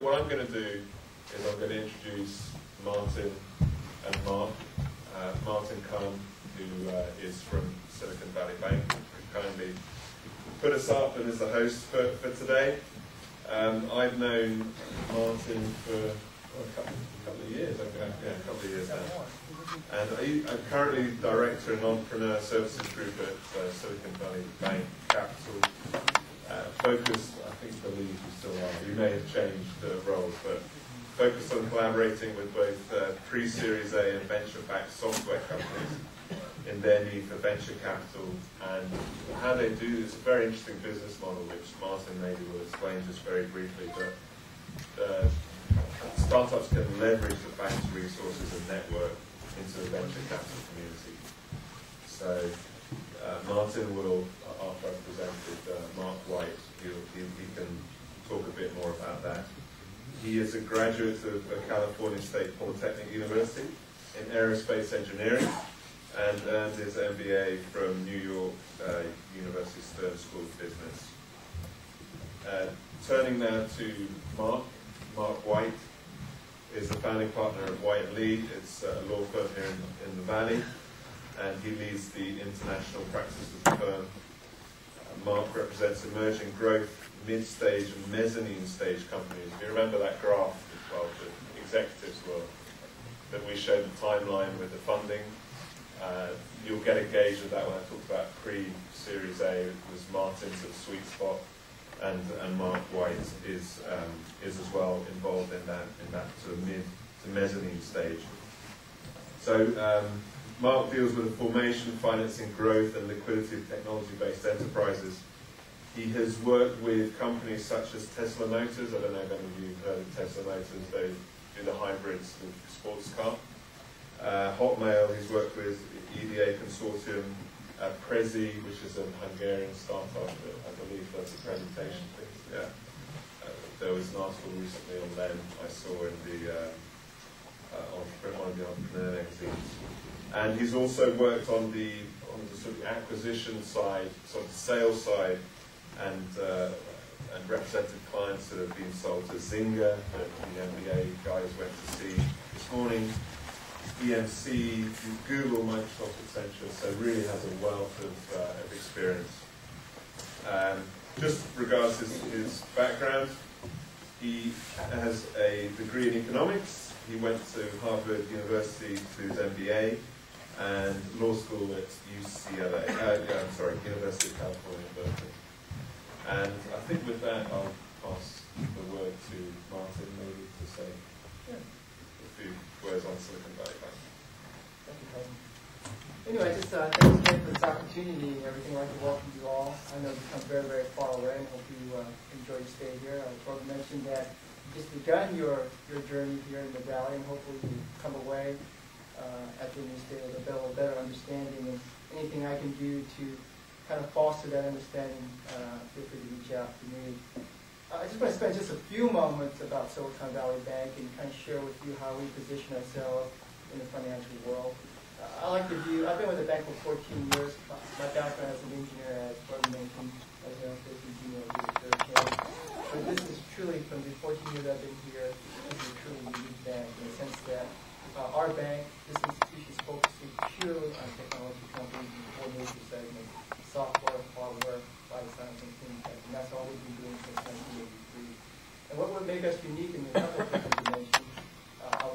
what I'm going to do is I'm going to introduce Martin and Mark. Martin Kahn, who is from Silicon Valley Bank, who kindly put us up and is the host for today. I've known Martin for a couple of years, a couple of years now. And I'm currently Director and Entrepreneur Services Group at Silicon Valley Bank Capital. Focused, believe you still are, you may have changed roles, but focused on collaborating with both pre-Series A and venture-backed software companies in their need for venture capital, and how they do this very interesting business model, which Martin maybe will explain just very briefly. But startups can leverage the bank's resources and network into the venture capital community. So Martin will, after I've presented Mark White, he can talk a bit more about that. He is a graduate of California State Polytechnic University in aerospace engineering and earned his MBA from New York University Stern School of Business. Turning now to Mark White is the founding partner of White & Lee. It's a law firm here in the Valley, and he leads the international practice of the firm. Mark represents emerging growth, mid-stage and mezzanine stage companies. If you remember that graph, well, the executives were, that we showed the timeline with the funding. You'll get a gauge of that when I talked about pre-Series A. It was Martin's at the sweet spot, and Mark White is as well involved in that sort of mid to mezzanine stage. So Mark deals with the formation, financing, growth, and liquidity of technology-based enterprises. He has worked with companies such as Tesla Motors. I don't know if any of you have heard of Tesla Motors. They do the hybrids with sports car. Hotmail, he's worked with EDA Consortium, Prezi, which is a Hungarian startup that I believe does the presentation things. Yeah. There was an article recently on them I saw in the one of the entrepreneur magazines. And he's also worked on the sort of acquisition side, sort of sales side, and represented clients that have been sold to Zynga, that the MBA guys went to see this morning, EMC, Google, Microsoft, etc. So really has a wealth of experience. Just regards his background, he has a degree in economics. He went to Harvard University to do his MBA and law school at UCLA. University of California, Berkeley. And I think with that, I'll pass the word to Martin, maybe to say a few words on Silicon Valley Bank. Thank you, Kevin. Anyway, just thanks again for this opportunity and everything. I'd like to welcome you all. I know you've come very, very far away, and hope you enjoy your stay here. I want to mention that you just begun your journey here in the Valley, and hopefully you come away after you stay with a better understanding, and anything I can do to kind of foster that understanding, feel free to reach out to me. I just want to spend just a few moments about Silicon Valley Bank and kind of share with you how we position ourselves in the financial world. I've been with the bank for 14 years. My background as an engineer, as Gordon mentioned, as an aerospace engineer, but this is truly, from the 14 years I've been here, this is a truly unique bank in the sense that our bank, this institution is focusing purely on technology companies in four major segments: software, hardware, life science, and fintech. And that's all we've been doing since 1983. And what would make us unique in a couple of different dimensions.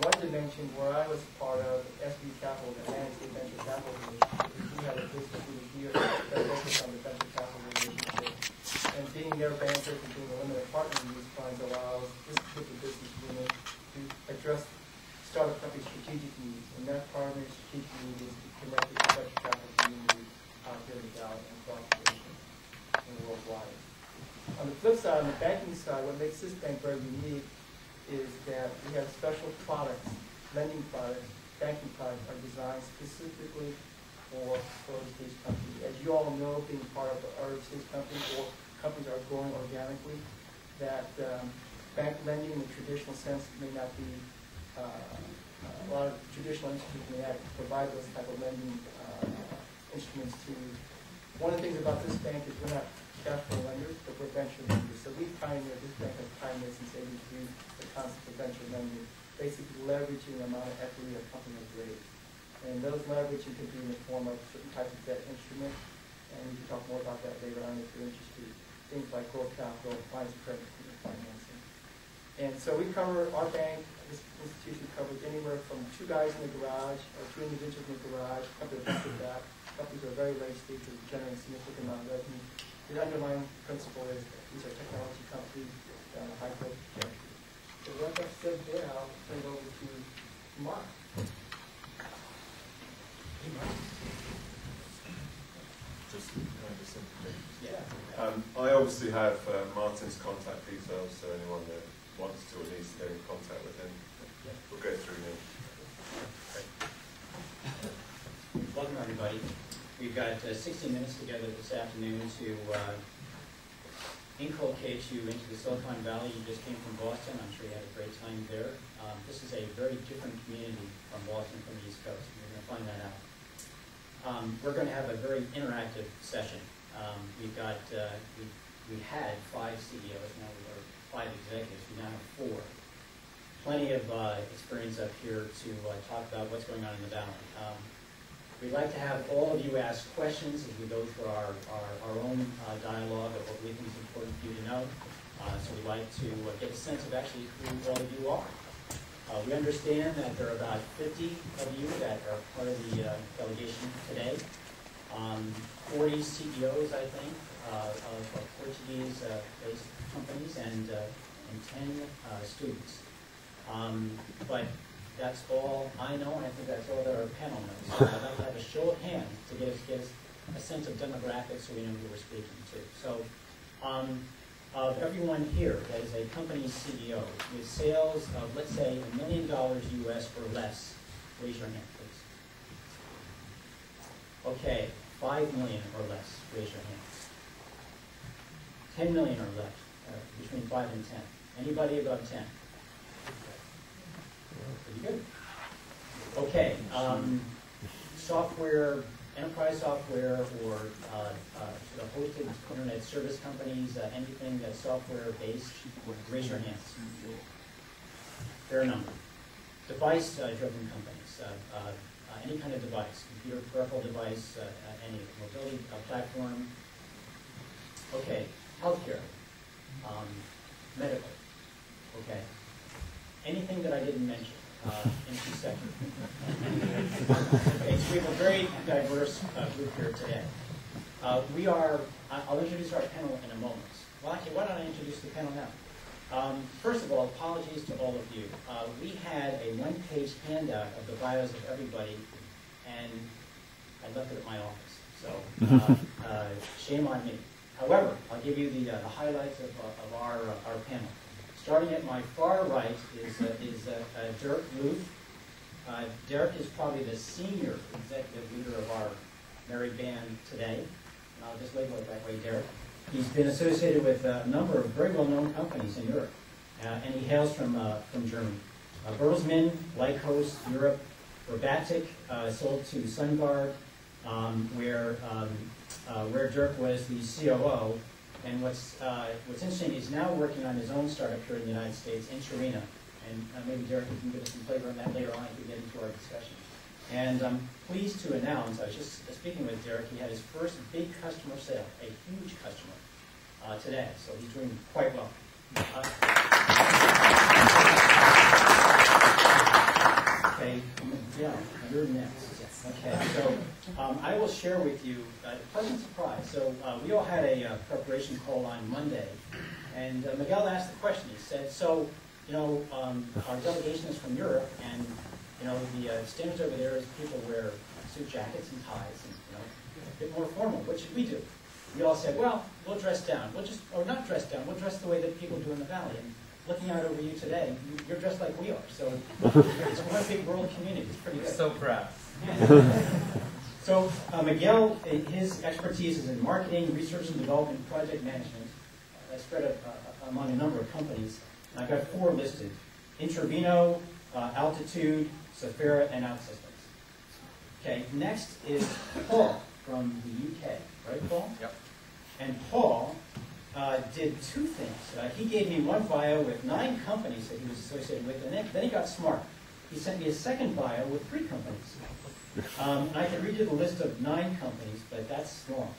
One dimension where I was part of SB Capital, the managed venture capital relationship. We had a business unit here that focused on the venture capital relationship. And being their bankers and being a limited partner in these funds allows this particular business unit to address startup companies' strategic needs. And that primary strategic need is to connect with the venture capital community out here in the Valley and across the nation and worldwide. On the flip side, on the banking side, what makes this bank very unique is that we have special products, lending products, banking products are designed specifically for early-stage companies. As you all know, being part of an early-stage company or companies that are growing organically, that bank lending in the traditional sense may not be, a lot of traditional institutions may not provide those type of lending instruments to you. One of the things about this bank is we're not cash flow lenders, but we're venture lenders. So we've pioneered, this bank has pioneered since '83, the concept of venture lending, basically leveraging the amount of equity a company has raised. And those leveraging could be in the form of certain types of debt instruments, and we can talk more about that later on if you're interested. Things like growth capital, lines of credit, and financing. And so we cover, our bank, this institution covers anywhere from 2 guys in the garage or 2 individuals in the garage, a couple of people that. Companies are very late stage of generating significant amount of revenue. The underlying principle is that these are technology companies that are high growth trajectory. So what that said there, I'll turn it over to Mark. I obviously have Martin's contact details, so anyone that wants to or needs to get in contact with him, we'll go through him. Welcome, everybody. We've got 60 minutes together this afternoon to inculcate you into the Silicon Valley. You just came from Boston. I'm sure you had a great time there. This is a very different community from Boston, from the East Coast. You're going to find that out. We're going to have a very interactive session. We've got, we had 5 CEOs, now we are 5 executives. We now have 4. Plenty of experience up here to talk about what's going on in the Valley. We'd like to have all of you ask questions as we go through our own dialogue of what we think is important for you to know. So we'd like to get a sense of actually who all of you are. We understand that there are about 50 of you that are part of the delegation today. 40 CEOs, I think, of Portuguese-based companies and 10 students. But that's all I know, and I think that's all that our panel knows. So I'd like to have a show of hands to get us a sense of demographics so we know who we're speaking to. So of everyone here that is a company CEO with sales of, let's say, $1 million US or less, raise your hand, please. Okay, 5 million or less, raise your hands. 10 million or less, between 5 and 10. Anybody above 10? Pretty good. Okay, software, enterprise software, or sort of hosted internet service companies, anything that's software-based, raise your hands. Fair number. Device-driven companies, any kind of device, computer, peripheral device, any mobility platform. Okay, healthcare, medical. Okay, anything that I didn't mention. Into sector. Okay, so we have a very diverse group here today. I'll introduce our panel in a moment. Well, actually, why don't I introduce the panel now? First of all, apologies to all of you. We had a one-page handout of the bios of everybody, and I left it at my office. So, shame on me. However, I'll give you the highlights of our panel. Starting at my far right is Dirk Luth. Dirk is probably the senior executive leader of our merry band today. And I'll just label it that way, Dirk. He's been associated with a number of very well-known companies in Europe, and he hails from Germany. Bertelsmann, Lycos, Europe, Robatic, sold to SunGard, where Dirk was the COO. And what's interesting, he's now working on his own startup here in the United States, in Torino. And maybe Derek, you can give us some flavor on that later on as we get into our discussion. And I'm pleased to announce, I was just speaking with Derek, he had his first big customer sale, a huge customer, today. So he's doing quite well. Okay, yeah, you're next. Okay, so I will share with you a pleasant surprise. So we all had a preparation call on Monday, and Miguel asked the question. He said, so, you know, our delegation is from Europe, and, you know, the standards over there is people wear suit jackets and ties, and, you know, a bit more formal. What should we do? We all said, well, we'll dress down. We'll just, or not dress down, we'll dress the way that people do in the Valley. And looking out over you today, you're dressed like we are. So it's one big world community. It's pretty good. So proud. So Miguel, his expertise is in marketing, research and development, project management. That's spread among a number of companies. And I've got 4 listed: Intervino, Altitude, Safira, and OutSystems. Okay, next is Paul from the UK. Right, Paul? Yep. And Paul did two things. He gave me one bio with 9 companies that he was associated with, and then he got smart. He sent me a second bio with 3 companies. And I can read you the list of 9 companies, but that's wrong.